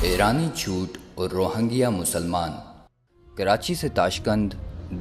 ایرانی جھوٹ اور روہنگیا مسلمان۔ کراچی سے تاشقند،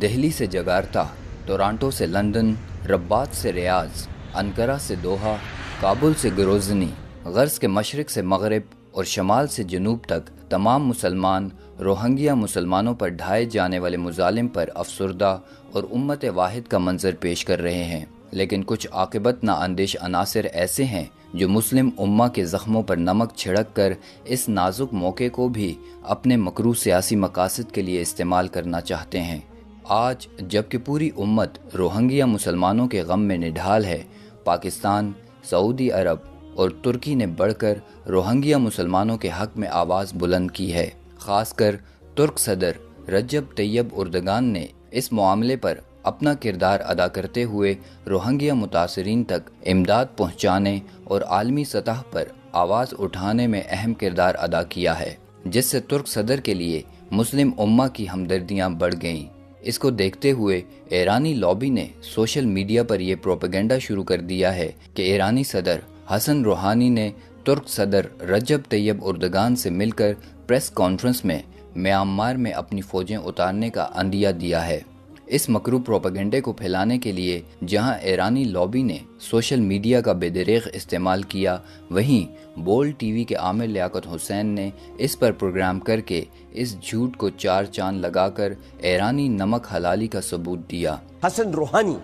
دہلی سے جکارتہ، ٹورانٹو سے لندن، رباط سے ریاض، انقرہ سے دوحہ، کابل سے گروزنی، غرب کے مشرق سے مغرب اور شمال سے جنوب تک تمام مسلمان روہنگیا مسلمانوں پر ڈھائے جانے والے مظالم پر افسردہ اور امت واحد کا منظر پیش کر رہے ہیں، لیکن کچھ عاقبت نااندیش عناصر ایسے ہیں جو مسلم امہ کے زخموں پر نمک چھڑک کر اس نازک موقع کو بھی اپنے مکروہ سیاسی مقاصد کے لیے استعمال کرنا چاہتے ہیں۔ آج جبکہ پوری امت روہنگیا مسلمانوں کے غم میں نڈھال ہے، پاکستان، سعودی عرب اور ترکی نے بڑھ کر روہنگیا مسلمانوں کے حق میں آواز بلند کی ہے۔ خاص کر ترک صدر رجب طیب اردگان نے اس معاملے پر اپنا کردار ادا کرتے ہوئے روہنگیا متاثرین تک امداد پہنچانے اور عالمی سطح پر آواز اٹھانے میں اہم کردار ادا کیا ہے، جس سے ترک صدر کے لیے مسلم امہ کی ہمدردیاں بڑھ گئیں۔ اس کو دیکھتے ہوئے ایرانی لابی نے سوشل میڈیا پر یہ پروپیگنڈا شروع کر دیا ہے کہ ایرانی صدر حسن روحانی نے ترک صدر رجب طیب اردگان سے مل کر پریس کانفرنس میں میانمار میں اپنی فوجیں اتارنے کا عندیہ دیا ہے۔ اس مکروہ پروپیگنڈے کو پھیلانے کے لیے جہاں ایرانی لابی نے سوشل میڈیا کا بے دریغ استعمال کیا، وہیں بول ٹی وی کے عامر لیاقت حسین نے اس پر پروگرام کر کے اس جھوٹ کو چار چاند لگا کر ایرانی نمک حلالی کا ثبوت دیا۔ حسن روحانی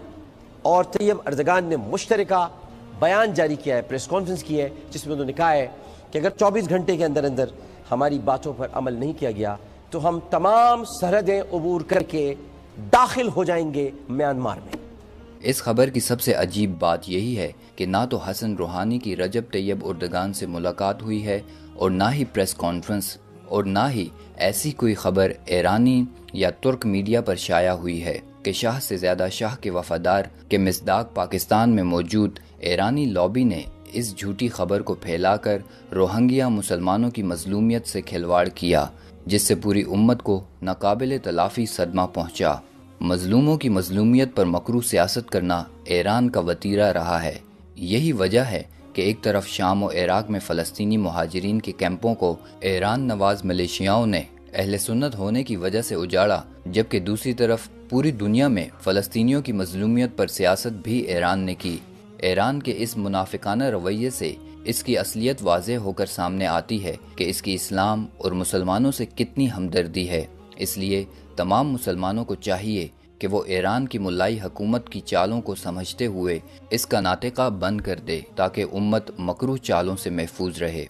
اور طیب اردگان نے مشترکہ بیان جاری کیا ہے، پریس کانفرنس کی ہے، جس میں انہوں نے کہا ہے کہ اگر 24 گھنٹے کے اندر اندر ہماری باتوں پر عمل نہیں کیا گیا تو ہم تمام سرحدیں عبور کر کے داخل ہو جائیں گے میانمار میں۔ اس خبر کی سب سے عجیب بات یہی ہے کہ نہ تو حسن روحانی کی رجب طیب اردگان سے ملاقات ہوئی ہے اور نہ ہی پریس کانفرنس، اور نہ ہی ایسی کوئی خبر ایرانی یا ترک میڈیا پر شائع ہوئی ہے کہ شاہ سے زیادہ شاہ کے وفادار کے مصداق پاکستان میں موجود ایرانی لابی نے اس جھوٹی خبر کو پھیلا کر روہنگیا مسلمانوں کی مظلومیت سے کھلواڑ کیا، جس سے پوری امت کو ناقابل تلافی صدمہ پہنچا۔ مظلوموں کی مظلومیت پر مکروہ سیاست کرنا ایران کا وتیرہ رہا ہے۔ یہی وجہ ہے کہ ایک طرف شام و عراق میں فلسطینی مہاجرین کے کیمپوں کو ایران نواز ملیشیاؤں نے اہل سنت ہونے کی وجہ سے اجاڑا، جبکہ دوسری طرف پوری دنیا میں فلسطینیوں کی مظلومیت پر سیاست بھی ایران نے کی۔ ایران کے اس منافقانہ رویے سے اس کی اصلیت واضح ہو کر سامنے آتی ہے کہ اس کی اسلام اور مسلمانوں سے کتنی ہمدردی ہے۔ اس لیے تمام مسلمانوں کو چاہیے کہ وہ ایران کی ملائی حکومت کی چالوں کو سمجھتے ہوئے اس کا ناطقہ بند کر دے تاکہ امت مکروہ چالوں سے محفوظ رہے۔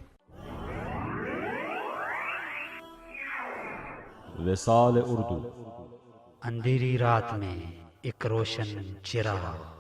وصال اردو۔ اندھیری رات میں ایک روشن چراغ۔